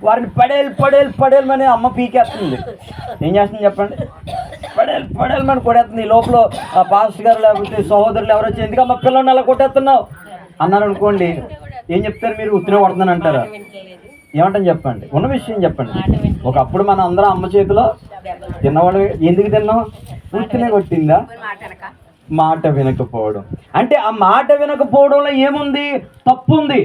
వారిని పడేలమని అమ్మ పీకేస్తుంది. ఏం చేస్తుంది చెప్పండి? పడేలమని కొట్టేస్తుంది. ఈ లోపల ఆ పాస్టర్ గారు లేకపోతే సహోదరులు ఎవరు వచ్చి ఎందుకమ్మా పిల్లల్ని అలా కొట్టేస్తున్నావు అన్నారు అనుకోండి, ఏం చెప్తారు మీరు? ఉత్తినే కొడుతున్నాను అంటారా? ఏమంటాను చెప్పండి? ఉన్న విషయం చెప్పండి. ఒకప్పుడు మన అందరం అమ్మ చేతిలో తిన్నవాడు. ఎందుకు తిన్నాం? ఉత్తినే కొట్టిందా? మాట వినకపోవడం. అంటే ఆ మాట వినకపోవడంలో ఏముంది? తప్పు ఉంది.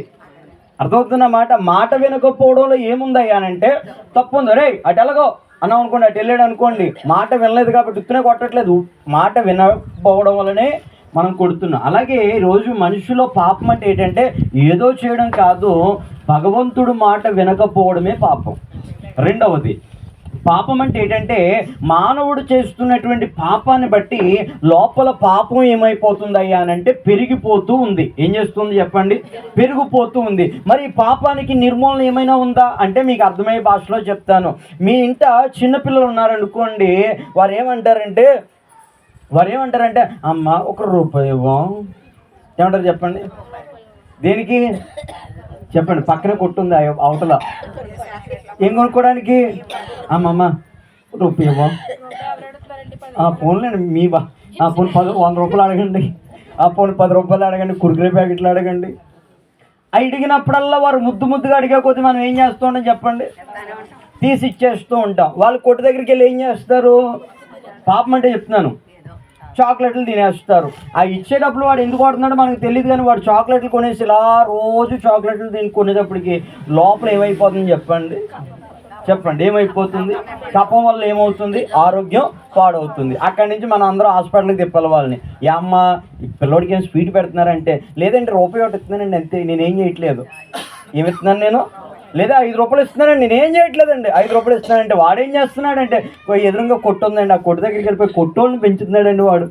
అర్థమవుతున్న మాట వినకపోవడంలో ఏముంది అయ్యానంటే తప్పు ఉంది. రే అటు ఎలాగో అన్నాం అనుకోండి, అటు వెళ్ళాడు అనుకోండి, మాట వినలేదు కాబట్టి ఉత్తినే కొట్టట్లేదు, మాట వినకపోవడం వల్లనే మనం కొడుతున్నాం. అలాగే రోజు మనిషిలో పాపం అంటే ఏంటంటే ఏదో చేయడం కాదు, భగవంతుడు మాట వినకపోవడమే పాపం. రెండవది పాపం అంటే ఏంటంటే మానవుడు చేస్తున్నటువంటి పాపాన్ని బట్టి లోపల పాపం ఏమైపోతుంది అయ్యా అంటే పెరిగిపోతూ ఉంది. ఏం చేస్తుంది చెప్పండి? పెరిగిపోతూ ఉంది. మరి ఈ పాపానికి నిర్మూలన ఏమైనా ఉందా అంటే మీకు అర్థమయ్యే భాషలో చెప్తాను. మీ ఇంట చిన్నపిల్లలు ఉన్నారనుకోండి, వారు ఏమంటారంటే అమ్మ ₹1 ఏమంటారు చెప్పండి? దేనికి చెప్పండి? పక్కన కొట్టుంది అవతల. ఏం కొనుక్కోవడానికి? అమ్మమ్మ ₹1 ఫోన్లేండి మీ ఫోన్ ₹100 అడగండి, ఫోన్ ₹10 అడగండి, కుర్కురే ప్యాకెట్లు అడగండి. అడిగినప్పుడల్లా వారు ముద్దుగా అడిగే కొద్ది మనం ఏం చేస్తూ ఉంటాం చెప్పండి? తీసి ఇచ్చేస్తూ ఉంటాం. వాళ్ళు కొట్టు దగ్గరికి వెళ్ళి ఏం చేస్తారు? పాపం అంటే చెప్తున్నాను, చాక్లెట్లు తినేస్తారు. ఆ ఇచ్చేటప్పుడు వాడు ఎందుకు వాడుతున్నాడో మనకు తెలియదు, కానీ వాడు చాక్లెట్లు కొనేసి ఇలా రోజు చాక్లెట్లు కొనేటప్పటికి లోపల ఏమైపోతుంది చెప్పండి? ఏమైపోతుంది? కఫం వల్ల ఏమవుతుంది? ఆరోగ్యం పాడవుతుంది. అక్కడి నుంచి మనం అందరం హాస్పిటల్కి తిప్పాలి వాళ్ళని. ఈ అమ్మ పిల్లోడికి ఏం స్వీట్ పెడుతున్నారంటే, లేదంటే ₹1 ఇస్తున్నానండి అంతే, నేనేం చేయట్లేదు. ఏమి ఇస్తున్నాను నేను? లేదా ₹5 ఇస్తున్నానండి, నేనేం చేయట్లేదండి. ₹5 ఇస్తున్నానంటే వాడేం చేస్తున్నాడంటే ఎదురుగా కొట్టు ఉందండి, ఆ కొట్టు దగ్గరికి వెళ్ళిపోయి కొట్టోళ్ళని పెంచుతున్నాడండి వాడు.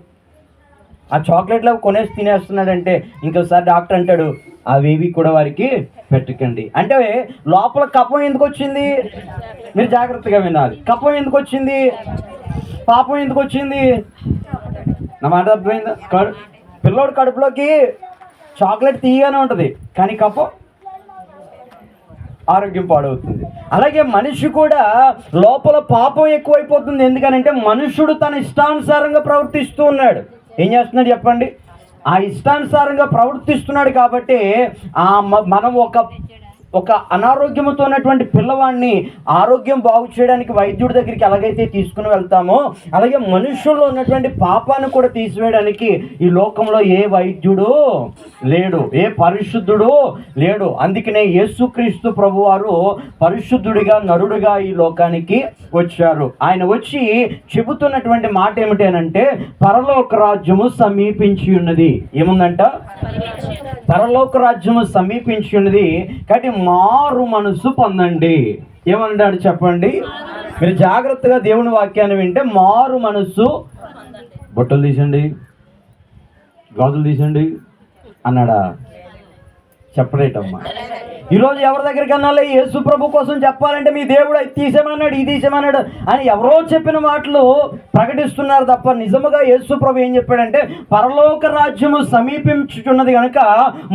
ఆ చాక్లెట్లు కొనేసి తినేస్తున్నాడంటే ఇంకోసారి డాక్టర్ అంటాడు అవేవి కూడా వారికి పెట్టకండి. అంటే లోపల కఫం ఎందుకు వచ్చింది? మీరు జాగ్రత్తగా వినాలి. కఫం ఎందుకు వచ్చింది? పాపం ఎందుకు వచ్చింది? నా మాట అర్థమైందా? పిల్లోడు కడుపులోకి చాక్లెట్ తీయగానే ఉంటుంది, కానీ కఫం ఆరోగ్యం పాడవుతుంది. అలాగే మనిషి కూడా లోపల పాపం ఎక్కువైపోతుంది. ఎందుకనంటే మనుషుడు తన ఇష్టానుసారంగా ప్రవర్తిస్తూ ఉన్నాడు. ఏం చేస్తున్నాడు చెప్పండి? ఆ ఇష్టానుసారంగా ప్రవర్తిస్తున్నాడు కాబట్టి మనం ఒక అనారోగ్యంతో ఉన్నటువంటి పిల్లవాడిని ఆరోగ్యం బాగు చేయడానికి వైద్యుడి దగ్గరికి ఎలాగైతే తీసుకుని వెళ్తామో, అలాగే మనుషుల్లో ఉన్నటువంటి పాపాన్ని కూడా తీసివేయడానికి ఈ లోకంలో ఏ వైద్యుడు లేడు, ఏ పరిశుద్ధుడు లేడు. అందుకనే యేసుక్రీస్తు ప్రభువారు పరిశుద్ధుడిగా నరుడుగా ఈ లోకానికి వచ్చారు. ఆయన వచ్చి చెబుతున్నటువంటి మాట ఏమిటి అనంటే పరలోక రాజ్యము సమీపించి ఉన్నది. ఏముందంట? పరలోక రాజ్యము సమీపించి ఉన్నది కాబట్టి మారు మనసు పొందండి. ఏమన్నాడు చెప్పండి? మీరు జాగ్రత్తగా దేవుని వాక్యాన్ని వింటే మారు మనసు, బొట్టలు తీసండి, గాజులు తీసండి అన్నాడా? చెప్పలేటమ్మా. ఈరోజు ఎవరి దగ్గరికి అన్నాలి? యేసు ప్రభు కోసం చెప్పాలంటే మీ దేవుడు అది తీసేమన్నాడు, ఇది తీసేమన్నాడు అని ఎవరో చెప్పిన మాటలు ప్రకటిస్తున్నారు తప్ప నిజముగా యేసు ప్రభు ఏం చెప్పాడంటే పరలోక రాజ్యము సమీపించుచున్నది కనుక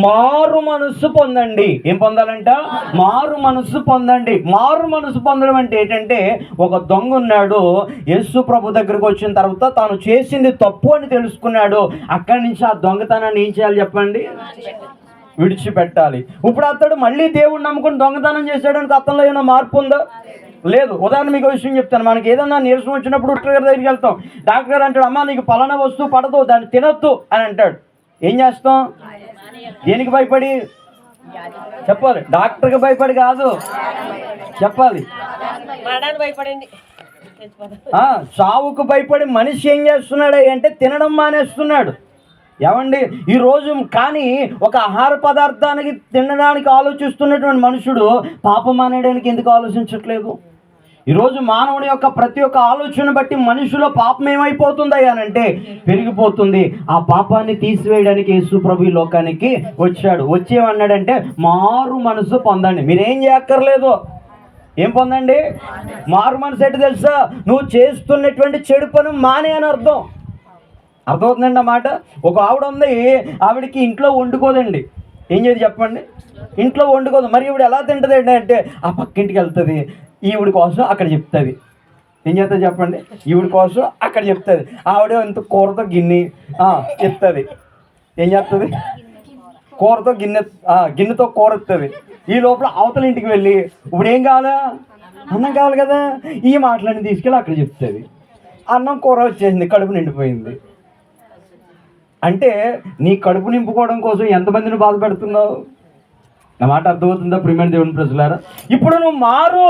మారు మనస్సు పొందండి. ఏం పొందాలంట? మారు మనస్సు పొందండి. మారు మనస్సు పొందడం అంటే ఏంటంటే ఒక దొంగ ఉన్నాడు, యేసు ప్రభు దగ్గరకు వచ్చిన తర్వాత తాను చేసింది తప్పు అని తెలుసుకున్నాడు. అక్కడి నుంచి ఆ దొంగతనాన్ని ఏం చేయాలి చెప్పండి? విడిచిపెట్టాలి. ఇప్పుడు అతడు మళ్ళీ దేవుడిని నమ్ముకుని దొంగతనం చేసాడానికి అతనిలో ఏమైనా మార్పు ఉందా? లేదు. ఉదాహరణ మీకు విషయం చెప్తాను. మనకి ఏదన్నా నీరసం వచ్చినప్పుడు డాక్టర్ గారి దగ్గరికి వెళ్తాం. డాక్టర్ గారు అంటాడు అమ్మా నీకు పలానా వస్తువు పడదు, దాన్ని తినొద్దు అని అంటాడు. ఏం చేస్తాం? దేనికి భయపడి చెప్పాలి? డాక్టర్కి భయపడి కాదు చెప్పాలి, చావుకు భయపడి మనిషి ఏం చేస్తున్నాడు అంటే తినడం మానేస్తున్నాడు. ఏమండి ఈరోజు కానీ ఒక ఆహార పదార్థానికి తినడానికి ఆలోచిస్తున్నటువంటి మనుషుడు పాపం మానేయడానికి ఎందుకు ఆలోచించట్లేదు? ఈరోజు మానవుని యొక్క ప్రతి ఒక్క ఆలోచన బట్టి మనిషిలో పాపం ఏమైపోతుందయ్యానంటే పెరిగిపోతుంది. ఆ పాపాన్ని తీసివేయడానికి యేసు ప్రభు ఈ లోకానికి వచ్చాడు. వచ్చేమన్నాడంటే మారు మనసు పొందండి. మీరేం చేయక్కర్లేదు. ఏం పొందండి? మారు మనసు ఏంటి తెలుసా? నువ్వు చేస్తున్నటువంటి చెడు పని మానే అని అర్థమవుతుందండి అన్నమాట. ఒక ఆవిడ ఉంది, ఆవిడకి ఇంట్లో వండుకోదండి. ఏం చేయదు చెప్పండి, ఇంట్లో వండుకోదు. మరి ఈవిడ ఎలా తింటుంది అంటే ఆ పక్కింటికి వెళ్తుంది, ఈవిడ కోసం అక్కడ చెప్తుంది. ఏం చేస్తుంది చెప్పండి, ఈవిడ కోసం అక్కడ చెప్తుంది. ఆవిడ ఇంత కూరతో గిన్నె చెప్తుంది. ఏం చేస్తుంది, కూరతో గిన్నెతో కూర ఎత్తుంది. ఈ లోపల అవతల ఇంటికి వెళ్ళి ఇప్పుడు ఏం కావాలా, అన్నం కావాలి కదా, ఈ మాటలన్నీ తీసుకెళ్ళి అక్కడ చెప్తుంది. అన్నం కూర వచ్చేసింది, కడుపు నిండిపోయింది. అంటే నీ కడుపు నింపుకోవడం కోసం ఎంతమందిని బాధ పెడుతున్నావు? నా మాట అర్థమవుతుందా ప్రియమైన దేవుని ప్రజలారా? ఇప్పుడు నువ్వు మారు.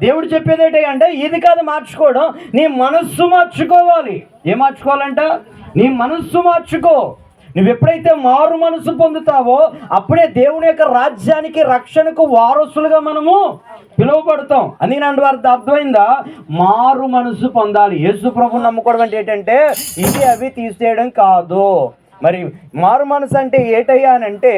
దేవుడు చెప్పేది ఏంటంటే ఇది కాదు మార్చుకోవడం, నీ మనస్సు మార్చుకోవాలి. ఏం మార్చుకోవాలంట? నీ మనస్సు మార్చుకో. నువ్వు ఎప్పుడైతే మారు మనసు పొందుతావో అప్పుడే దేవుని యొక్క రాజ్యానికి, రక్షణకు వారసులుగా మనము పిలువబడతాం. అని నన్ను వారికి అర్థమైందా? మారు మనసు పొందాలి. యేసు ప్రభువుని నమ్ముకోవడం అంటే ఏంటంటే ఇది అవి తీసేయడం కాదు. మరి మారు మనసు అంటే ఏటయ్యా అని అంటే,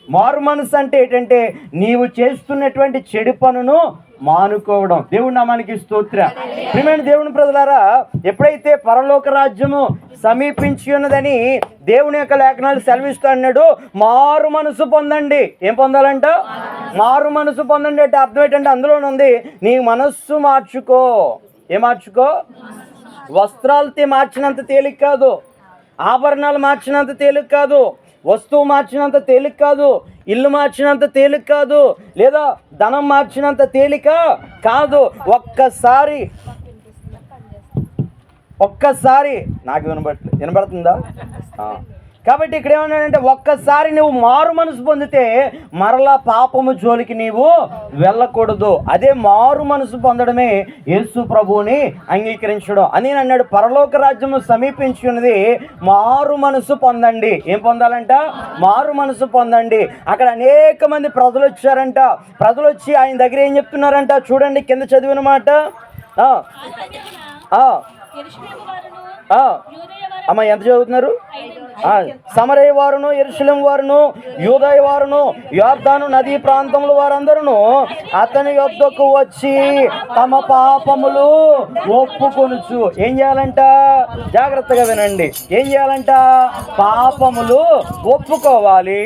మారు మనసు అంటే ఏంటంటే నీవు చేస్తున్నటువంటి చెడు పనును మానుకోవడం. దేవుడి నామానికి స్తోత్రం. ప్రియమైన దేవుని ప్రజలారా, ఎప్పుడైతే పరలోక రాజ్యము సమీపించి ఉన్నదని దేవుని యొక్క లేఖనాలు సెలవిస్తూ అన్నాడు, మారు మనసు పొందండి. ఏం పొందాలంట? మారు మనసు పొందండి అంటే అర్థం ఏంటంటే అందులోనే ఉంది, నీ మనస్సు మార్చుకో. ఏం మార్చుకో? వస్త్రాలతో మార్చినంత తేలిక కాదు, ఆభరణాలు మార్చినంత తేలిక కాదు, వస్తువు మార్చినంత తేలిక కాదు, ఇల్లు మార్చినంత తేలిక కాదు, లేదా ధనం మార్చినంత తేలిక కాదు. ఒక్కసారి నాకు వినబడుతుందా? కాబట్టి ఇక్కడ ఏమన్నాడంటే ఒక్కసారి నువ్వు మారు మనసు పొందితే మరలా పాపము జోలికి నీవు వెళ్ళకూడదు. అదే మారు మనసు పొందడమే యేసు ప్రభువుని అంగీకరించడం అని అన్నాడు. పరలోక రాజ్యము సమీపించి ఉన్నది, మారు మనసు పొందండి. ఏం పొందాలంట? మారు మనసు పొందండి. అక్కడ అనేక మంది ప్రజలు వచ్చారంట. ప్రజలు వచ్చి ఆయన దగ్గర ఏం చెప్తున్నారంట చూడండి, కింద చదివిన మాట. అమ్మ ఎంత చదువుతున్నారు? సమరయ వారును, యెరూషలేం వారును, యూదయ వారును, యొర్దాను నదీ ప్రాంతముల వారందరూ అతని యొద్దకు వచ్చి తమ పాపములు ఒప్పుకొనుచు. ఏం చేయాలంట? జాగ్రత్తగా వినండి. ఏం చేయాలంట? పాపములు ఒప్పుకోవాలి.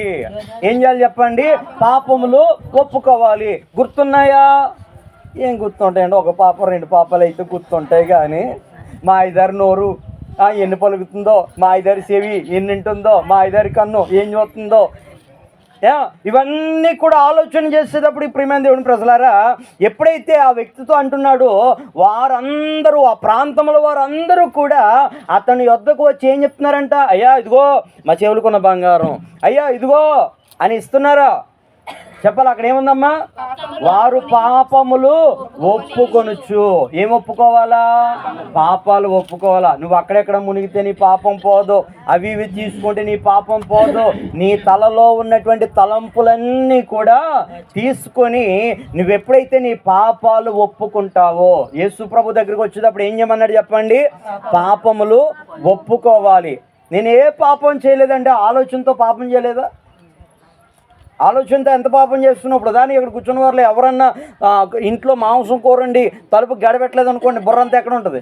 ఏం చేయాలి చెప్పండి? పాపములు ఒప్పుకోవాలి. గుర్తున్నాయా? ఏం గుర్తుంటాయండి? ఒక పాప రెండు పాపాలు అయితే గుర్తుంటాయి, కానీ మా ఇద్దరు నోరు ఎన్ని పలుకుతుందో, మా ఇద్దరి చెవి ఎన్ని వింటుందో, మా ఇద్దరి కన్ను ఏం చూస్తుందో, ఇవన్నీ కూడా ఆలోచన చేసేటప్పుడు ప్రియమైన దేవుని ప్రజలారా, ఎప్పుడైతే ఆ వ్యక్తితో అంటున్నాడో వారందరూ, ఆ ప్రాంతంలో వారందరూ కూడా అతని యొద్దకు వచ్చి ఏం చెప్తున్నారంట? అయ్యా ఇదిగో మా చెవులకున్న బంగారం, అయ్యా ఇదిగో అని ఇస్తున్నారా? చెప్పాలి. అక్కడ ఏముందమ్మా? వారు పాపములు ఒప్పుకొనుచు. ఏం ఒప్పుకోవాలా? పాపాలు ఒప్పుకోవాలా. నువ్వు అక్కడెక్కడ మునిగితే నీ పాపం పోదు, అవి ఇవి తీసుకుంటే నీ పాపం పోదు. నీ తలలో ఉన్నటువంటి తలంపులన్నీ కూడా తీసుకొని నువ్వెప్పుడైతే నీ పాపాలు ఒప్పుకుంటావో, యేసు ప్రభు దగ్గరికి వచ్చేటప్పుడు ఏం చేయమన్నాడు చెప్పండి? పాపములు ఒప్పుకోవాలి. నేను ఏ పాపం చేయలేదంటే ఆలోచనతో పాపం చేయలేదా? ఆలోచనతో ఎంత పాపం చేస్తున్నప్పుడు దాన్ని ఇక్కడ కూర్చున్న వారిలో ఎవరన్నా ఇంట్లో మాంసం కూరండి తలుపు గడబెట్టలేదు అనుకోండి, బుర్రంతా ఎక్కడ ఉంటుంది?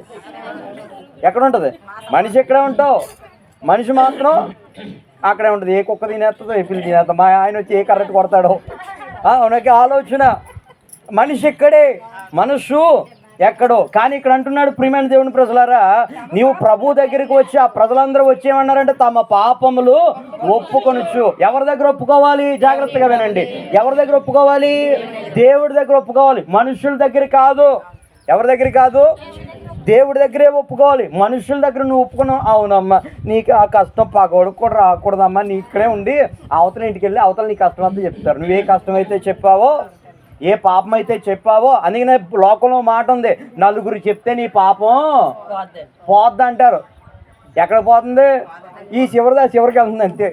ఎక్కడ ఉంటుంది? మనిషి ఎక్కడే ఉంటావు, మనిషి మాత్రం అక్కడే ఉంటుంది. ఏ కుక్క తినేస్తుందో, ఏ పిల్లి తినేస్తా, మా ఆయన వచ్చి ఏ కరెక్ట్ కొడతాడో. అవునకి ఆలోచన. మనిషి ఎక్కడే, మనసు ఎక్కడో. కానీ ఇక్కడ అంటున్నాడు ప్రియమైన దేవుని ప్రజలారా, నీవు ప్రభు దగ్గరికి వచ్చి ఆ ప్రజలందరూ వచ్చి ఏమన్నారంటే తమ పాపములు ఒప్పుకొనొచ్చు. ఎవరి దగ్గర ఒప్పుకోవాలి? జాగ్రత్తగా వినండి. ఎవరి దగ్గర ఒప్పుకోవాలి? దేవుడి దగ్గర ఒప్పుకోవాలి, మనుషుల దగ్గర కాదు. ఎవరి దగ్గర కాదు? దేవుడి దగ్గరే ఒప్పుకోవాలి. మనుషుల దగ్గర నువ్వు ఒప్పుకున్నావు, అవునమ్మా నీకు ఆ కష్టం పగోడు కూడా రాకూడదమ్మా, నీ ఇక్కడే ఉండి అవతల ఇంటికి వెళ్ళి అవతల నీ కష్టం అంతా చెప్తారు. నువ్వే కష్టం అయితే చెప్పావో, ఏ పాపం అయితే చెప్పావో, అందుకనే లోకంలో మాట ఉంది, నలుగురు చెప్తే నీ పాపం పోద్ది అంటారు. ఎక్కడ పోతుంది? ఈ చివరికి వెళ్తుంది అంతే,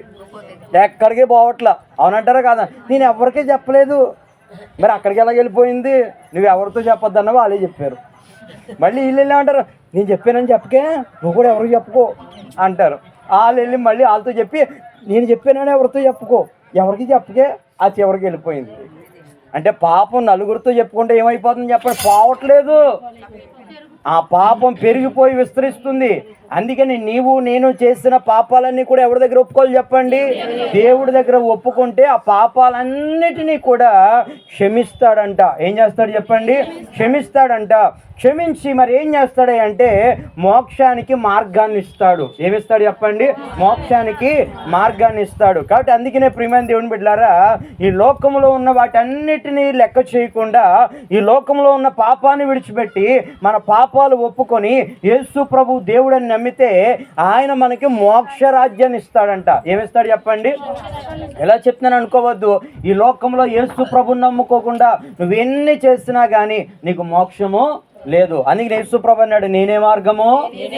ఎక్కడికి పోవట్లా. అవునంటారా కాదా? నేను ఎవరికీ చెప్పలేదు. మరి అక్కడికి ఎలా వెళ్ళిపోయింది? నువ్వు ఎవరితో చెప్పొద్దన్నా వాళ్ళే చెప్పారు. మళ్ళీ వీళ్ళు వెళ్ళి అంటారు, నేను చెప్పానని చెప్పకే, నువ్వు కూడా ఎవరికి చెప్పుకో అంటారు. వాళ్ళు వెళ్ళి మళ్ళీ వాళ్ళతో చెప్పి, నేను చెప్పానని ఎవరితో చెప్పుకో, ఎవరికి చెప్పకే, ఆ చివరికి వెళ్ళిపోయింది. అంటే పాపం నలుగురితో చెప్పుకుంటే ఏమైపోతుంది చెప్పండి? పోవట్లేదు. ఆ పాపం పెరిగిపోయి విస్తరిస్తుంది. అందుకని నీవు నేను చేసిన పాపాలన్నీ కూడా ఎవరి దగ్గర ఒప్పుకోవాలి చెప్పండి? దేవుడి దగ్గర ఒప్పుకుంటే ఆ పాపాలన్నిటినీ కూడా క్షమిస్తాడంట. ఏం చేస్తాడు చెప్పండి? క్షమిస్తాడంట. క్షమించి మరి ఏం చేస్తాడు అంటే మోక్షానికి మార్గాన్ని ఇస్తాడు. ఏమిస్తాడు చెప్పండి? మోక్షానికి మార్గాన్ని ఇస్తాడు. కాబట్టి అందుకనే ప్రియమైన దేవుని బిడ్డలారా, ఈ లోకంలో ఉన్న వాటన్నిటినీ లెక్క చేయకుండా ఈ లోకంలో ఉన్న పాపాన్ని విడిచిపెట్టి మన పాపాలు ఒప్పుకొని యేసు ప్రభు దేవుడని నమ్మితే ఆయన మనకి మోక్ష రాజ్యాన్ని ఇస్తాడంట. ఏమిస్తాడు చెప్పండి? ఎలా చెప్తున్నాను అనుకోవద్దు. ఈ లోకంలో యేసు ప్రభుని నమ్ముకోకుండా నువ్వెన్ని చేసినా కానీ నీకు మోక్షము లేదు. అందుకే యేసు ప్రభు అన్నాడు, నేనే మార్గము,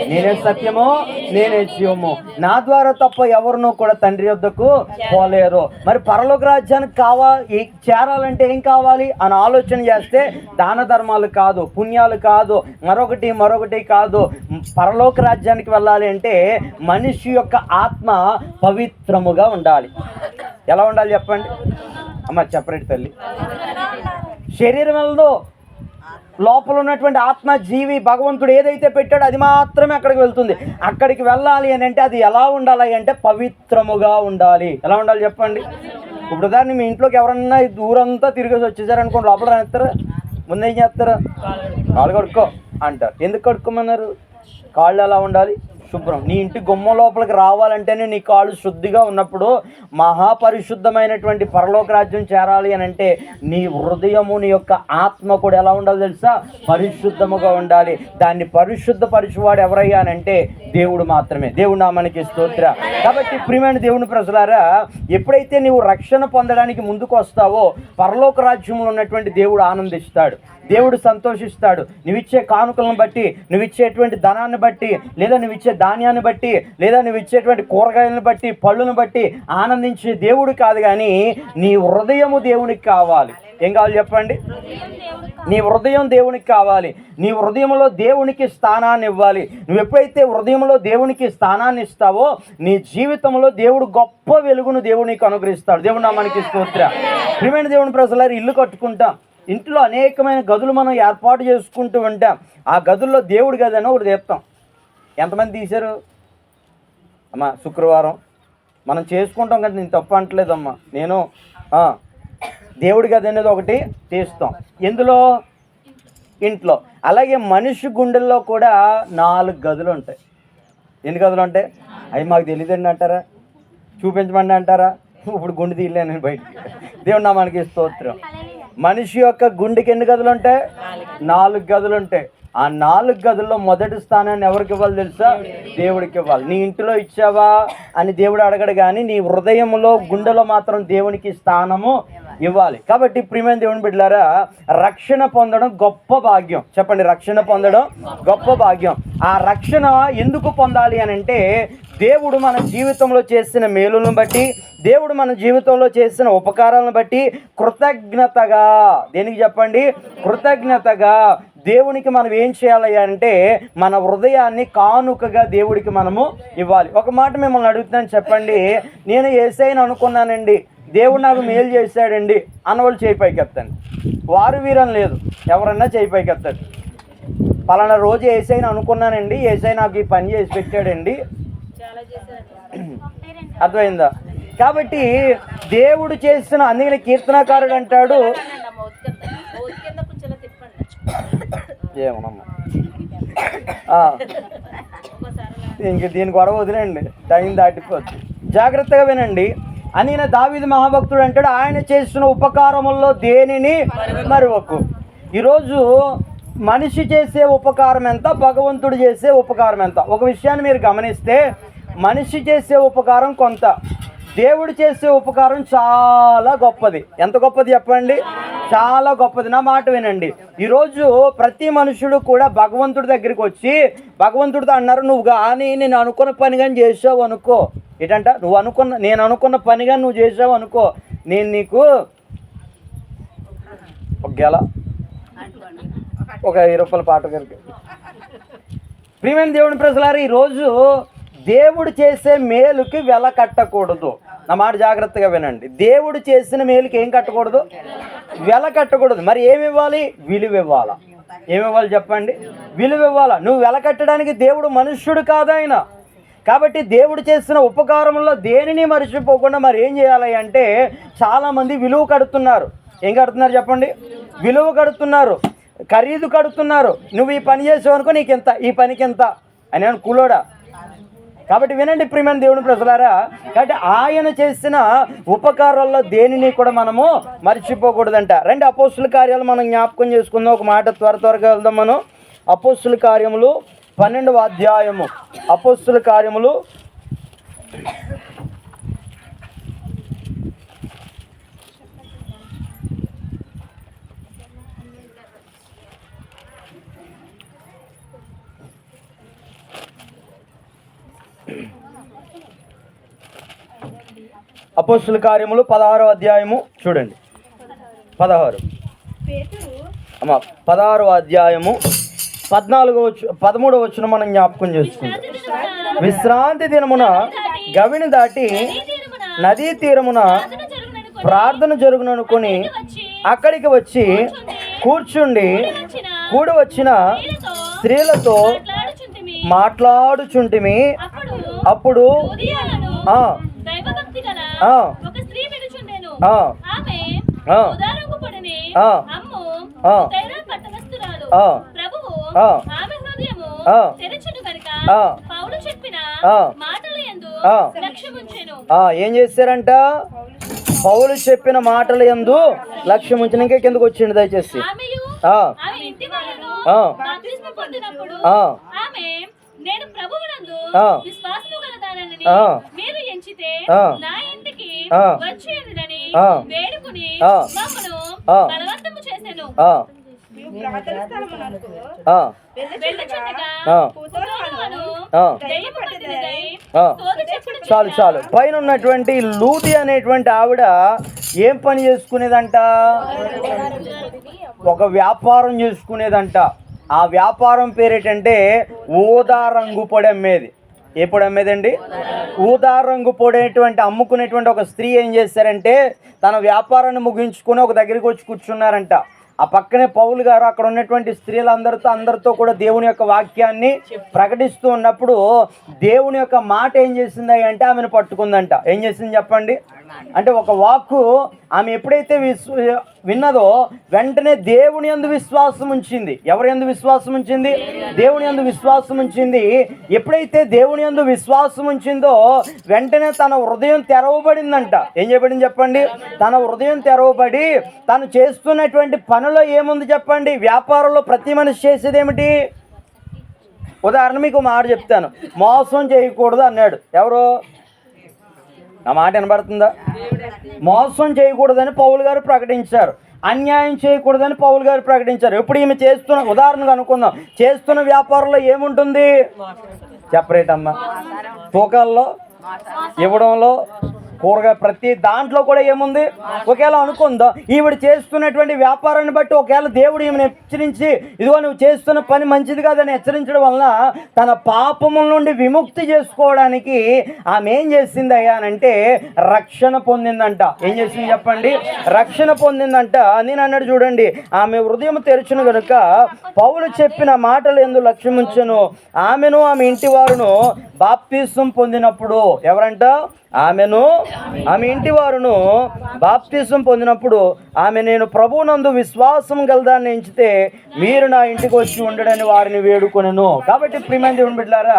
నేనే సత్యము, నేనే జీవము, నా ద్వారా తప్ప ఎవరునూ కూడా తండ్రి వద్దకు పోలేరు. మరి పరలోక రాజ్యానికి చేరాలంటే ఏం కావాలి అని ఆలోచన చేస్తే దాన ధర్మాలు కాదు, పుణ్యాలు కాదు, మరొకటి కాదు. పరలోక రాజ్యానికి వెళ్ళాలి అంటే మనిషి యొక్క ఆత్మ పవిత్రముగా ఉండాలి. ఎలా ఉండాలి చెప్పండి? అమ్మ చెప్పరేటి తల్లి. శరీరం వెళ్ళదు, లోపల ఉన్నటువంటి ఆత్మ జీవి భగవంతుడు ఏదైతే పెట్టాడో అది మాత్రమే అక్కడికి వెళ్తుంది. అక్కడికి వెళ్ళాలి అని అంటే అది ఎలా ఉండాలి అంటే పవిత్రముగా ఉండాలి. ఎలా ఉండాలి చెప్పండి? ఇప్పుడు దాన్ని మీ ఇంట్లోకి ఎవరన్నా దూరంతా తిరిగేసి వచ్చేసారనుకోండి, లోపల రాస్తారు, ముందు ఏం చేస్తారు? కాళ్ళు కడుక్కో అంటారు. ఎందుకు కడుక్కోమన్నారు? కాళ్ళు ఎలా ఉండాలి? శుభ్రం. నీ ఇంటి గుమ్మం లోపలికి రావాలంటేనే నీ కాళ్ళు శుద్ధిగా ఉన్నప్పుడు మహాపరిశుద్ధమైనటువంటి పరలోక రాజ్యం చేరాలి అని అంటే నీ హృదయము, నీ యొక్క ఆత్మ కూడా ఎలా ఉండాలి తెలుసా? పరిశుద్ధముగా ఉండాలి. దాన్ని పరిశుద్ధపరిచేవాడు ఎవరయ్యా అని అంటే దేవుడు మాత్రమే. దేవుడు నామానికి స్తోత్ర. కాబట్టి ప్రియమైన దేవుని ప్రజలారా, ఎప్పుడైతే నీవు రక్షణ పొందడానికి ముందుకు వస్తావో పరలోక రాజ్యంలో ఉన్నటువంటి దేవుడు ఆనందిస్తాడు, దేవుడు సంతోషిస్తాడు. నువ్విచ్చే కానుకలను బట్టి, నువ్విచ్చేటువంటి ధనాన్ని బట్టి, లేదా నువ్విచ్చే ధాన్యాన్ని బట్టి, లేదా నువ్విచ్చేటువంటి కూరగాయలను బట్టి, పళ్ళును బట్టి ఆనందించే దేవుడు కాదు, కానీ నీ హృదయము దేవునికి కావాలి. ఏం కావాలి చెప్పండి? నీ హృదయం దేవునికి కావాలి. నీ హృదయంలో దేవునికి స్థానాన్ని ఇవ్వాలి. నువ్వు ఎప్పుడైతే హృదయంలో దేవునికి స్థానాన్ని ఇస్తావో నీ జీవితంలో దేవుడు గొప్ప వెలుగును దేవుడు నీకు అనుగ్రహిస్తాడు. దేవుడు నామానికి స్తోత్రం. ప్రియమైన దేవుని ప్రజలారా, ఇల్లు కట్టుకుంటాం, ఇంట్లో అనేకమైన గదులు మనం ఏర్పాటు చేసుకుంటూ ఉంటాం. ఆ గదుల్లో దేవుడి గది అని ఒకటి తీస్తాం. ఎంతమంది తీశారు అమ్మా? శుక్రవారం మనం చేసుకుంటాం కదా, నేను తప్పు అంటలేదమ్మా. నేను దేవుడి గది అనేది ఒకటి తీస్తాం. ఎందులో? ఇంట్లో. అలాగే మనిషి గుండెల్లో కూడా 4 గదులు ఉంటాయి. ఎన్ని గదులు ఉంటాయి? అవి మాకు తెలియదండి అంటారా? చూపించమండి అంటారా? ఇప్పుడు గుండె తీయలేను బయటికి. దేవుడు నామానికి స్తోత్రం. మనిషి యొక్క గుండెకి ఎన్ని గదులు ఉంటాయి? 4 గదులు ఉంటాయి. ఆ 4 గదుల్లో మొదటి స్థానాన్ని ఎవరికి ఇవ్వాలి తెలుసా? దేవుడికి ఇవ్వాలి. నీ ఇంటిలో ఇచ్చావా అని దేవుడు అడగడు, కానీ నీ హృదయంలో, గుండెలో మాత్రం దేవునికి స్థానము ఇవ్వాలి. కాబట్టి ప్రియమైన దేవుని బిడ్డలారా, రక్షణ పొందడం గొప్ప భాగ్యం. చెప్పండి, రక్షణ పొందడం గొప్ప భాగ్యం. ఆ రక్షణ ఎందుకు పొందాలి అని అంటే దేవుడు మన జీవితంలో చేసిన మేలులను బట్టి, దేవుడు మన జీవితంలో చేసిన ఉపకారాలను బట్టి కృతజ్ఞతగా, దేనికి చెప్పండి? కృతజ్ఞతగా దేవునికి మనం ఏం చేయాలి అంటే మన హృదయాన్ని కానుకగా దేవుడికి మనము ఇవ్వాలి. ఒక మాట మిమ్మల్ని అడుగుతున్నాను, చెప్పండి, నేను యేసయ్యను అనుకున్నానండి, దేవుడు నాకు మేలు చేశాడండి అన్నవాళ్ళు చేయి పైకెత్తండి. వారు వీరని లేదు, ఎవరన్నా చేయి పైకెత్తండి. పలానా రోజు యేసయ్యను అనుకున్నానండి, యేసయ్య నాకు ఈ పని చేసి పెట్టాడండి. అర్థమైందా? కాబట్టి దేవుడు చేసిన, అందుకని కీర్తనకారుడు అంటాడు, ఏమోనమ్మా ఇంక దీని గొడవ వదిలేండి, టైం దాటిపోద్ది. జాగ్రత్తగా వినండి. అందుకనే దావీదు మహాభక్తుడు అంటాడు, ఆయన చేసిన ఉపకారముల్లో దేనిని మరువకు. ఈరోజు మనిషి చేసే ఉపకారం ఎంత, భగవంతుడు చేసే ఉపకారం ఎంత? ఒక విషయాన్ని మీరు గమనిస్తే మనిషి చేసే ఉపకారం కొంత, దేవుడు చేసే ఉపకారం చాలా గొప్పది. ఎంత గొప్పది చెప్పండి? చాలా గొప్పది. నా మాట వినండి. ఈరోజు ప్రతి మనుషుడు కూడా భగవంతుడి దగ్గరికి వచ్చి భగవంతుడితో అన్నారు, నువ్వు కానీ నేను అనుకున్న పని కానీ చేసావు అనుకో, ఏంటంట, నేను అనుకున్న పని కానీ నువ్వు చేసావు అనుకో, నేను నీకు ఒక గెల, ఒక 20 రూపాయల పాట గారికి. ప్రియమైన దేవుని ప్రజలారా, ఈరోజు దేవుడు చేసే మేలుకి వెల కట్టకూడదు. నా మాట జాగ్రత్తగా వినండి. దేవుడు చేసిన మేలుకి ఏం కట్టకూడదు? వెల కట్టకూడదు. మరి ఏమి ఇవ్వాలి? విలువ ఇవ్వాలా? ఏమివ్వాలి చెప్పండి? విలువ ఇవ్వాలా. నువ్వు వెలకట్టడానికి దేవుడు మనుష్యుడు కాదాయన. కాబట్టి దేవుడు చేసిన ఉపకారంలో దేనిని మర్చిపోకుండా మరి ఏం చేయాలి అంటే, చాలామంది విలువ కడుతున్నారు. ఏం కడుతున్నారు చెప్పండి? విలువ కడుతున్నారు, ఖరీదు కడుతున్నారు. నువ్వు ఈ పని చేసావు అనుకో నీకు ఎంత, ఈ పనికి ఎంత అని అని కూలోడా. కాబట్టి వినండి ప్రియమైన దేవుని ప్రజలారా, కాబట్టి ఆయన చేసిన ఉపకారాల్లో దేనిని కూడా మనము మర్చిపోకూడదంట. రెండు అపోస్తుల కార్యాలు మనం జ్ఞాపకం చేసుకుందాం. ఒక మాట త్వరగా వెళ్దాం మనం. అపోస్తుల కార్యములు 12వ అధ్యాయము. అపోస్తుల కార్యములు 16వ అధ్యాయము చూడండి. 16వ అధ్యాయము 13వ వచనం మనం జ్ఞాపకం చేసుకుంటాం. విశ్రాంతి దినమున గవిని దాటి నదీ తీరమున ప్రార్థన జరుగుననుకొని అక్కడికి వచ్చి కూడి వచ్చిన స్త్రీలతో మాట్లాడుచుంటిమి. అప్పుడు ఏం చేశారంట? పౌలు చెప్పిన మాటల యందు లక్ష్యం ఉంచిన. ఇంకా కిందకు వచ్చిండు దయచేసి. నేను ప్రభువునందు విశ్వాసము గలదానని మీరు ఎంచితే నా ఇంటికి వచ్చేయుడని వేడుకొని మమ్మను బలవంతము చేసెను. చాలు. పైన ఉన్నటువంటి లూది అనేటువంటి ఆవిడ ఏం పని చేసుకునేదంట? ఒక వ్యాపారం చేసుకునేదంట. ఆ వ్యాపారం పేరేటంటే ఊదా రంగు పొడి అమ్మేది. ఏ పొడి అమ్మేదండి? ఊదా రంగు పొడేటువంటి అమ్ముకునేటువంటి ఒక స్త్రీ ఏం చేశారంటే, తన వ్యాపారాన్ని ముగించుకొని ఒక దగ్గరికి వచ్చి కూర్చున్నారంట. ఆ పక్కనే పౌలు గారు అక్కడ ఉన్నటువంటి స్త్రీలందరితో కూడా దేవుని యొక్క వాక్యాన్ని ప్రకటిస్తూ ఉన్నప్పుడు దేవుని యొక్క మాట ఏం చేసింది అంటే ఆమెను పట్టుకుందంట. ఏం చేసింది చెప్పండి? అంటే ఒక వాక్కు ఆమె ఎప్పుడైతే విన్నదో వెంటనే దేవుని యందు విశ్వాసం ఉంచింది. ఎవరి యందు విశ్వాసం ఉంచింది? దేవుని యందు విశ్వాసం ఉంచింది. ఎప్పుడైతే దేవుని యందు విశ్వాసం ఉంచిందో వెంటనే తన హృదయం తెరవబడిందంట. ఏం చేయబడింది చెప్పండి? తన హృదయం తెరవబడి తను చేస్తున్నటువంటి పనిలో ఏముంది చెప్పండి? వ్యాపారంలో ప్రతి మనిషి చేసేది ఏమిటి? ఉదాహరణ మీకు మాట చెప్తాను. మోసం చేయకూడదు అన్నాడు. ఎవరు? నా మాట వినబడుతుందా? మోసం చేయకూడదని పౌలు గారు ప్రకటించారు. అన్యాయం చేయకూడదని పౌలు గారు ప్రకటించారు. ఇప్పుడు ఈమె చేస్తున్న, ఉదాహరణకు అనుకుందాం, చేస్తున్న వ్యాపారంలో ఏముంటుంది చెప్పరేటమ్మా? తూకాల్లో, ఇవ్వడంలో, కూరగాయ ప్రతి దాంట్లో కూడా ఏముంది? ఒకవేళ అనుకుందాం ఈవిడ చేస్తున్నటువంటి వ్యాపారాన్ని బట్టి ఒకవేళ దేవుడు ఈమెను హెచ్చరించి, ఇదిగో నువ్వు చేస్తున్న పని మంచిది కాదని హెచ్చరించడం వలన తన పాపముల నుండి విముక్తి చేసుకోవడానికి ఆమె ఏం చేసింది అయ్యానంటే రక్షణ పొందిందంట. ఏం చేసింది చెప్పండి? రక్షణ పొందిందంట. నేను అన్నాడు చూడండి, ఆమె హృదయం తెరచును గనుక పౌలు చెప్పిన మాటలు యందు లక్ష్యం ఉంచెను. ఆమెను ఆమె ఇంటి వారును బాప్తిసం పొందినప్పుడు, ఎవరంట? ఆమె ఇంటి వారును బాప్తిసం పొందినప్పుడు ఆమె, నేను ప్రభువునందు విశ్వాసం గలదాన్ని ఎంచితే మీరు నా ఇంటికి వచ్చి ఉండడని వారిని వేడుకొనెను. కాబట్టి ప్రియమైన దేవుని బిడ్డలారా,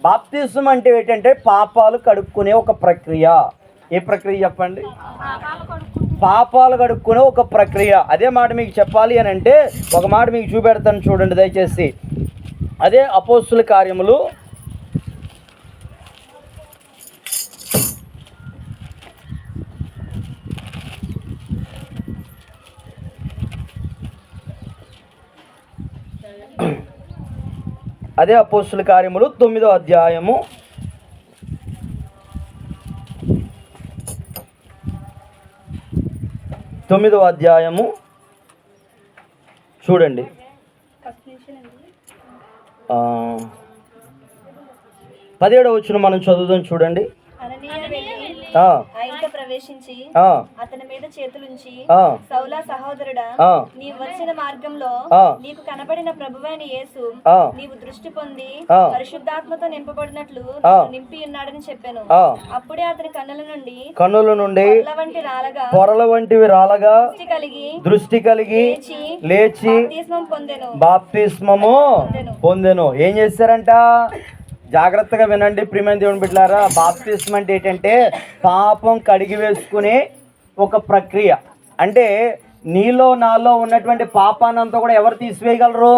బాప్తిసం అంటే ఏంటంటే పాపాలు కడుక్కునే ఒక ప్రక్రియ. ఏ ప్రక్రియ చెప్పండి? పాపాలు కడుక్కునే ఒక ప్రక్రియ. అదే మాట మీకు చెప్పాలి అని అంటే ఒక మాట మీకు చూపెడతాను చూడండి దయచేసి. అదే అపోస్తుల కార్యములు 9వ అధ్యాయము 9వ అధ్యాయము చూడండి. 17వ వచనం మనం చదువుదాం చూడండి. ఆ ఇంట ప్రవేశించి అతని మీద చేతులుంచి, సౌలా సహోదరుడా, నీవు వచ్చిన మార్గంలో నీకు కనబడిన ప్రభువైన యేసు నీవు దృష్టి పొంది పరిశుద్ధాత్మతో నింపబడినట్లు నింపి ఉన్నాడని చెప్పాను. అప్పుడే అతని కన్నుల నుండి పొరల వంటివి రాలగా దృష్టి కలిగి లేచి బాప్తిస్మము పొందెను. ఏం చేశారంట? జాగ్రత్తగా వినండి ప్రియమైన దేవుని బిడ్డలారా. బాప్తిస్మం అంటే ఏంటంటే పాపం కడిగి వేసుకునే ఒక ప్రక్రియ. అంటే నీలో నాలో ఉన్నటువంటి పాపానంతా కూడా ఎవరు తీసివేయగలరు?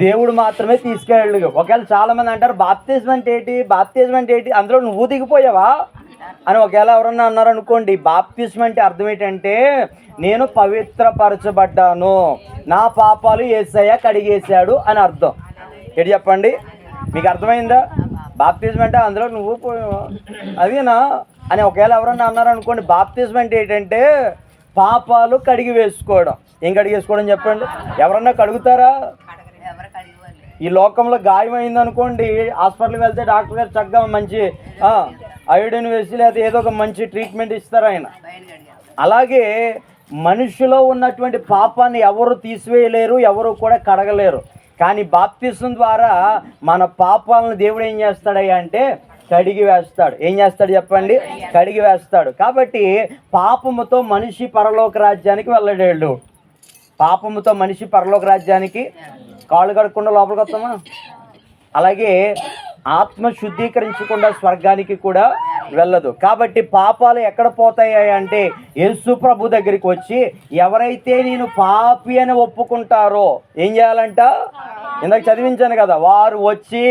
దేవుడు మాత్రమే తీసుకెళ్ళగలరు. ఒకవేళ చాలా మంది అంటారు బాప్తిజం అంటే ఏంటి, బాప్తిజం అంటే ఏంటి, అందులో నువ్వు దిగిపోయావా అని ఒకవేళ ఎవరన్నా అన్నారు అనుకోండి. బాప్తిజం అంటే అర్థం ఏంటంటే నేను పవిత్రపరచబడ్డాను, నా పాపాలు యేసయ్య కడిగేశాడు అని అర్థం. ఏంటి చెప్పండి, మీకు అర్థమైందా? బాప్తిజం అంటే అందులో నువ్వు పోయావా అదేనా అని ఒకవేళ ఎవరన్నా అన్నారు అనుకోండి. బాప్తిజం అంటే ఏంటంటే పాపాలు కడిగి వేసుకోవడం. ఏం కడిగి వేసుకోవడం చెప్పండి? ఎవరన్నా కడుగుతారా? ఈ లోకంలో గాయమైంది అనుకోండి, హాస్పిటల్కి వెళ్తే డాక్టర్ గారు చక్కగా మంచి అయోడిన్ వేసి లేదా ఏదో ఒక మంచి ట్రీట్మెంట్ ఇస్తారు ఆయన. అలాగే మనిషిలో ఉన్నటువంటి పాపాన్ని ఎవరు తీసివేయలేరు, ఎవరు కూడా కడగలేరు. కానీ బాప్తిసం ద్వారా మన పాపాలను దేవుడు ఏం చేస్తాడయ్యా అంటే కడిగి వేస్తాడు. ఏం చేస్తాడు చెప్పండి? కడిగి వేస్తాడు. కాబట్టి పాపముతో మనిషి పరలోక రాజ్యానికి వెళ్ళలేడు. పాపముతో మనిషి పరలోక రాజ్యానికి కాళ్ళు కడుక్కుండా లోపలికి వస్తామా? అలాగే ఆత్మ శుద్ధీకరించకుండా స్వర్గానికి కూడా వెళ్ళదు. కాబట్టి పాపాలు ఎక్కడ పోతాయి అంటే యేసు ప్రభు దగ్గరికి వచ్చి ఎవరైతే నేను పాపి అని ఒప్పుకుంటారో ఏం చేయాలంట? ఇందాక చదివించాను కదా, వారు వచ్చి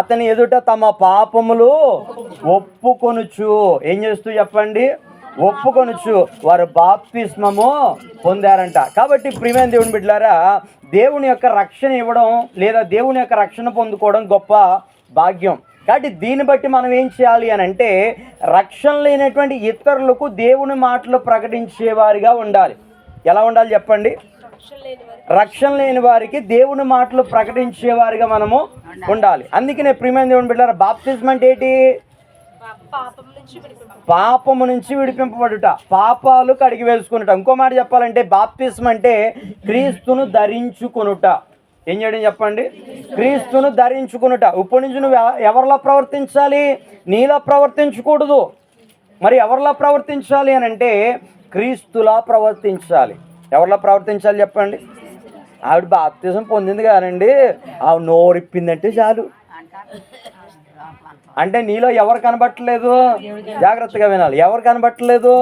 అతని ఎదుట తమ పాపములు ఒప్పుకొనుచు ఏం చేస్తూ చెప్పండి? ఒప్పుకొనుచు వారు బాప్తిస్మము పొందారంట. కాబట్టి ప్రియమైన దేవుని బిడ్డలారా, దేవుని యొక్క రక్షణ ఇవ్వడం లేదా దేవుని యొక్క రక్షణ పొందుకోవడం గొప్ప భాగ్యం. కాబట్టి దీన్ని బట్టి మనం ఏం చేయాలి అని అంటే రక్షణ లేనటువంటి ఇతరులకు దేవుని మాటలు ప్రకటించేవారిగా ఉండాలి. ఎలా ఉండాలి చెప్పండి? రక్షణ లేని వారికి దేవుని మాటలు ప్రకటించేవారిగా మనము ఉండాలి. అందుకనే ప్రియమైన దేవుని బిడ్డలారా, బాప్తిజం అంటే ఏంటి? పాపము నుంచి విడిపింపబడుట, పాపాలు కడిగి వేసుకునుట. ఇంకో మాట చెప్పాలంటే బాప్తిజం అంటే క్రీస్తును ధరించుకొనుట. ఏం చేయడం చెప్పండి? క్రీస్తును ధరించుకునుట. ఇప్పటి నుంచి నువ్వు ఎవరిలా ప్రవర్తించాలి? నీలా ప్రవర్తించకూడదు. మరి ఎవరిలా ప్రవర్తించాలి అని అంటే క్రీస్తులా ప్రవర్తించాలి. ఎవరిలా ప్రవర్తించాలి చెప్పండి? ఆవిడ బాప్తిజం పొందింది కానండి, ఆవిడ నోరిప్పిందంటే చాలు. అంటే నీలో ఎవరు కనబట్టలేదు? జాగ్రత్తగా వినాలి. ఎవరు కనబట్టలేదు?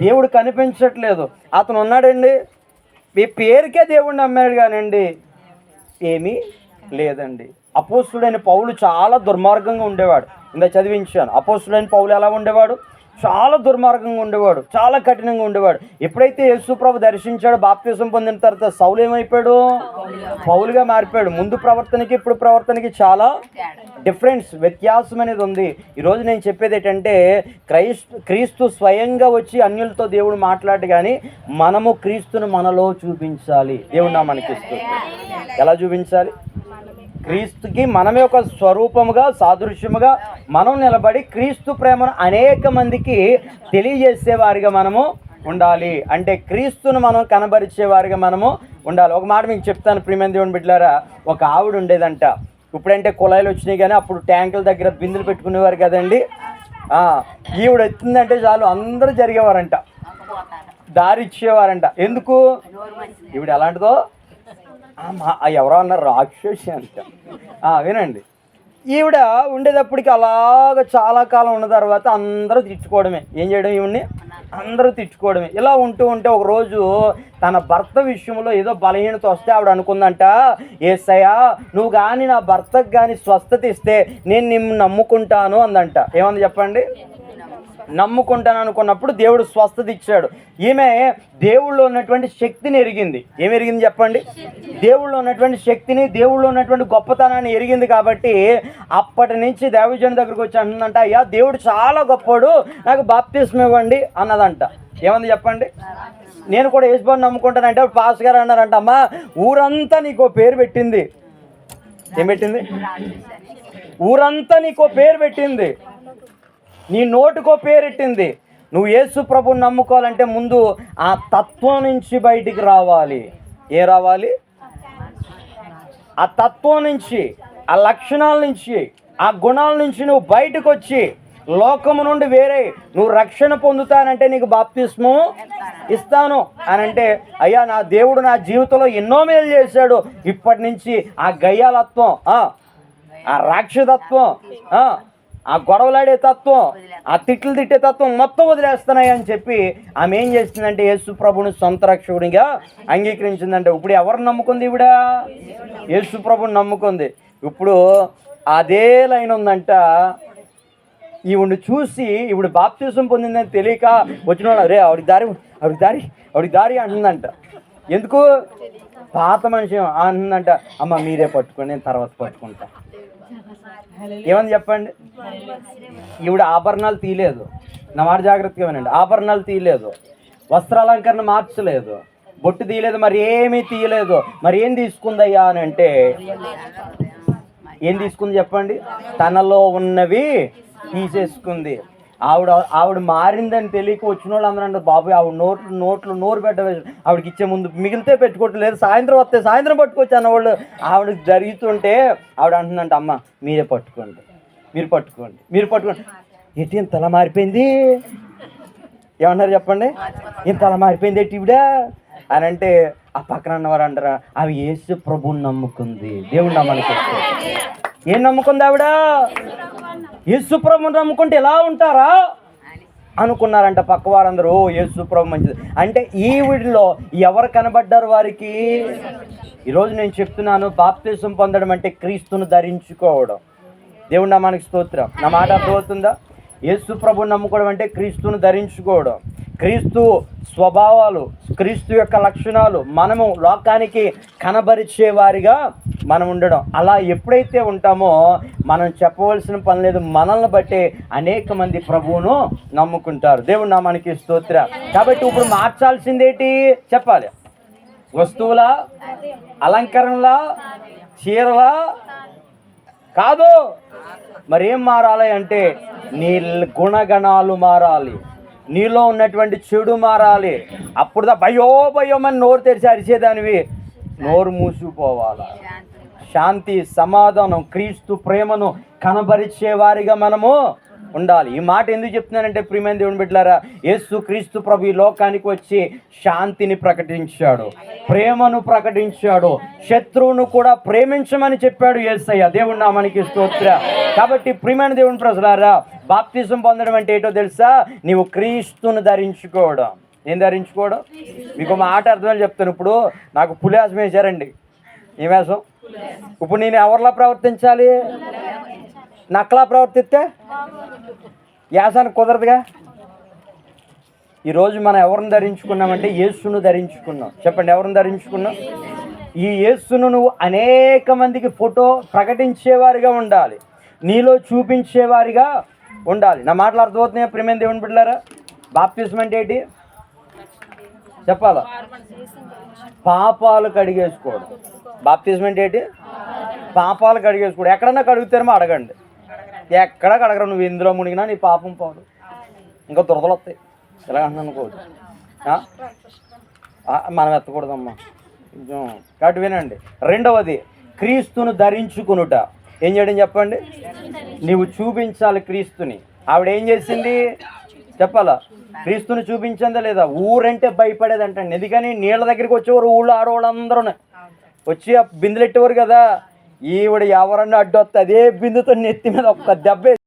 దేవుడు కనిపించట్లేదు. అతను ఉన్నాడండి, మీ పేరుకే దేవుడిని నమ్మాడు కానండి ఏమీ లేదండి. అపోస్తుడైన పౌలు చాలా దుర్మార్గంగా ఉండేవాడు. ఇందా చదివించాను. అపోస్తుడైన పౌలు ఎలా ఉండేవాడు? చాలా దుర్మార్గంగా ఉండేవాడు, చాలా కఠినంగా ఉండేవాడు. ఎప్పుడైతే యేసు ప్రభు దర్శించాడో, బాప్తిజం పొందిన తర్వాత సౌలు ఏమైపోయాడు? పౌలుగా మారిపోయాడు. ముందు ప్రవర్తనకి ఇప్పుడు ప్రవర్తనకి చాలా డిఫరెన్స్, వ్యత్యాసం అనేది ఉంది. ఈరోజు నేను చెప్పేది ఏంటంటే క్రీస్తు స్వయంగా వచ్చి అన్యులతో దేవుడు మాట్లాడు, కానీ మనము క్రీస్తును మనలో చూపించాలి. దేవుడు నా మనకిస్తూ ఎలా చూపించాలి? క్రీస్తుకి మనమే ఒక స్వరూపముగా సాదృశ్యముగా మనం నిలబడి క్రీస్తు ప్రేమను అనేక మందికి తెలియజేసేవారిగా మనము ఉండాలి. అంటే క్రీస్తును మనం కనబరిచేవారిగా మనము ఉండాలి. ఒక మాట మీకు చెప్తాను ప్రియమైన దేవుని బిడ్డలారా. ఒక ఆవిడ ఉండేదంట. ఇప్పుడంటే కుళాయిలు వచ్చినాయి, కానీ అప్పుడు ట్యాంకుల దగ్గర బిందులు పెట్టుకునేవారు కదండి. ఈవిడ వచ్చిందంటే చాలు అందరూ జరిగేవారంట, దారి ఇచ్చేవారంట. ఎందుకు? ఈవిడ ఎలాంటిదో ఎవరో అన్నారు, రాక్షసి అంట. వినండి, ఈవిడ ఉండేటప్పటికి అలాగ చాలా కాలం ఉన్న తర్వాత అందరూ తిట్టుకోవడమే. ఏం చేయడం? ఈవిడ్ని అందరూ తిట్టుకోవడమే. ఇలా ఉంటూ ఉంటే ఒకరోజు తన భర్త విషయంలో ఏదో బలహీనత వస్తే ఆవిడ అనుకుందంట, యేసయ్యా నువ్వు కానీ నా భర్తకు కానీ స్వస్థత ఇస్తే నేను నిన్ను నమ్ముకుంటాను అందంట. ఏమంది చెప్పండి? నమ్ముకుంటాను అనుకున్నప్పుడు దేవుడు స్వస్థత ఇచ్చాడు. ఈమె దేవుళ్ళో ఉన్నటువంటి శక్తిని ఎరిగింది. ఏమి ఎరిగింది చెప్పండి? దేవుళ్ళో ఉన్నటువంటి శక్తిని, దేవుళ్ళో ఉన్నటువంటి గొప్పతనాన్ని ఎరిగింది. కాబట్టి అప్పటి నుంచి దైవజనుడి దగ్గరకు వచ్చి అంటుందంట, అయ్యా దేవుడు చాలా గొప్పవాడు, నాకు బాప్తిస్మం ఇవ్వండి అన్నదంట. ఏమంది చెప్పండి? నేను కూడా యేసుని నమ్ముకుంటానంటే పాస్ గారు అన్నారంట, అమ్మా ఊరంతా నీకో పేరు పెట్టింది. ఏం పెట్టింది? ఊరంతా నీకో పేరు పెట్టింది. నీ నోటికో పేరెట్టింది. నువ్వు యేసు ప్రభువుని నమ్ముకోవాలంటే ముందు ఆ తత్వం నుంచి బయటికి రావాలి. రావాలి? ఆ తత్వం నుంచి, ఆ లక్షణాల నుంచి, ఆ గుణాల నుంచి నువ్వు బయటకు వచ్చి లోకము నుండి వేరే నువ్వు రక్షణ పొందుతానంటే నీకు బాప్తిస్మం ఇస్తాను అని అంటే, అయ్యా నా దేవుడు నా జీవితంలో ఎన్నో మేలు చేశాడు, ఇప్పటి నుంచి ఆ గయ్యాలత్వం, ఆ రాక్షసత్వం, ఆ గొడవలాడే తత్వం, ఆ తిట్లు తిట్టే తత్వం మొత్తం వదిలేస్తున్నాయి అని చెప్పి ఆమె ఏం చేస్తుందంటే యేసు ప్రభుని సొంత రక్షకుడిగా అంగీకరించిందంటే. ఇప్పుడు ఎవరు నమ్ముకుంది? ఈవిడ యేసు ప్రభుని నమ్ముకుంది. ఇప్పుడు అదే లైన్ ఉందంట. ఈవిడ్ని చూసి ఇప్పుడు బాప్తిజం పొందిందని తెలియక వచ్చిన వాళ్ళు, అరే ఆవిడికి దారి అంటుందంట. ఎందుకు? పాత మనిషి అంటుందంట, అమ్మ మీరే పట్టుకొని నేను తర్వాత పట్టుకుంటా. ఏమని చెప్పండి? ఈవిడ ఆభరణాలు తీయలేదు. నా మాట జాగ్రత్తగా వినండి. ఆభరణాలు తీయలేదు, వస్త్రాలంకరణ మార్చలేదు, బొట్టు తీయలేదు, మరి ఏమీ తీయలేదు. మరి ఏం తీసుకుందయ్యా అని అంటే, ఏం తీసుకుంది చెప్పండి? తనలో ఉన్నవి తీసేసుకుంది. ఆవిడ మారిందని తెలియక వచ్చిన వాళ్ళు అందరూ అంటారు, బాబు ఆవిడ నోరు పెట్టవేసి ఆవిడకి ఇచ్చే ముందు మిగిలితే పెట్టుకోవట్లేదు, సాయంత్రం వస్తే సాయంత్రం పట్టుకోవచ్చు అన్నవాళ్ళు ఆవిడకి జరుగుతుంటే ఆవిడ అంటుందంట, అమ్మ మీరే పట్టుకోండి, మీరు పట్టుకోండి. ఏంటి ఇంతలా మారిపోయింది? ఏమన్నారు చెప్పండి? ఇంతలా మారిపోయింది ఏంటి ఈవిడ అని అంటే, ఆ పక్కన అన్నవారు అంటారా, అవి యేసు ప్రభువుని నమ్ముకుంది. దేవుడు నమ్మనికి ఏం నమ్ముకుంది ఆవిడ? యేసు ప్రభువుని నమ్ముకుంటే ఎలా ఉంటారా అనుకున్నారంట పక్క వారందరూ. యేసు ప్రభు మంచిది అంటే ఈవిడిలో ఎవరు కనబడ్డారు వారికి? ఈరోజు నేను చెప్తున్నాను, బాప్తిసం పొందడం అంటే క్రీస్తును ధరించుకోవడం. దేవుడు నామానికి స్తోత్రం. నా మాట అర్థమవుతుందా? యేసు ప్రభువుని నమ్ముకోవడం అంటే క్రీస్తును ధరించుకోవడం. క్రీస్తు స్వభావాలు, క్రీస్తు యొక్క లక్షణాలు మనము లోకానికి కనబరిచే వారిగా మనం ఉండడం. అలా ఎప్పుడైతే ఉంటామో మనం చెప్పవలసిన పని లేదు, మనల్ని బట్టే అనేక మంది ప్రభువును నమ్ముకుంటారు. దేవుడి నామానికి స్తోత్రం. కాబట్టి ఇప్పుడు మార్చాల్సిందేంటి చెప్పాలి? వస్తువులా, అలంకరణలా, చీరలా కాదు. మరేం మారాలి అంటే నీ గుణగణాలు మారాలి, నీలో ఉన్నటువంటి చెడు మారాలి. అప్పుడు భయోమని నోరు తెరిచి అరిచేదానివి నోరు మూసుకుపోవాలి. శాంతి, సమాధానం, క్రీస్తు ప్రేమను కనబరిచే వారిగా మనము ఉండాలి. ఈ మాట ఎందుకు చెప్తున్నానంటే ప్రియమైన దేవుని బిడ్డలారా, యేసు క్రీస్తు ప్రభు ఈ లోకానికి వచ్చి శాంతిని ప్రకటించాడు, ప్రేమను ప్రకటించాడు, శత్రువును కూడా ప్రేమించమని చెప్పాడు యేసయ్య. దేవుని నామానికి స్తోత్రం. కాబట్టి ప్రియమైన దేవుని ప్రజలారా, బాప్తిజం పొందడం అంటే ఏంటో తెలుసా? నీవు క్రీస్తును ధరించుకోవడం. ఏం ధరించుకోవడం? మీకు మాట అర్థమని చెప్తాను. ఇప్పుడు నాకు పులివేషం వేశారండి. ఏం వేషం? ఇప్పుడు నేను ఎవరిలా ప్రవర్తించాలి? నక్కలా ప్రవర్తిస్తే యాసానికి కుదరదుగా. ఈరోజు మనం ఎవరిని ధరించుకున్నామంటే యేసును ధరించుకున్నాం. చెప్పండి, ఎవరిని ధరించుకున్నాం? ఈ యేసును నువ్వు అనేక మందికి ఫోటో ప్రకటించేవారిగా ఉండాలి, నీలో చూపించేవారిగా ఉండాలి. నా మాటలు అర్థమవుతున్నాయా ప్రియమైన దేవుని బిడ్డలారా? బాప్తిజం అంటే ఏంటి చెప్పాలా? పాపాలు కడిగేసుకోవడం. బాప్తిజం అంటే ఏంటి? పాపాలు కడిగేసుకోవడం. ఎక్కడన్నా కడుగుతారేమో అడగండి, ఎక్కడ కడగరు. నువ్వు ఇందులో మునిగినా నీ పాపం పోదు, ఇంకా దురదలు వస్తాయి. ఎలా అంటున్నాను అనుకోవద్దు, మనం ఎత్తకూడదమ్మా. కాబట్టి వినండి. రెండవది క్రీస్తును ధరించుకునుట. ఏం చేయడం చెప్పండి? నీవు చూపించాలి క్రీస్తుని. ఆవిడ ఏం చేసింది చెప్పాలా? క్రీస్తుని చూపించిందా లేదా? ఊరంటే భయపడేదంటండి. ఎందుకని? నీళ్ళ దగ్గరికి వచ్చేవారు ఊళ్ళో ఆడవాళ్ళందరూ వచ్చి ఆ బిందెలు ఎట్టేవారు కదా. ఈవిడ ఎవరన్నా అడ్డు వస్తే అదే బిందుతో నెత్తి మీద ఒక్క దెబ్బ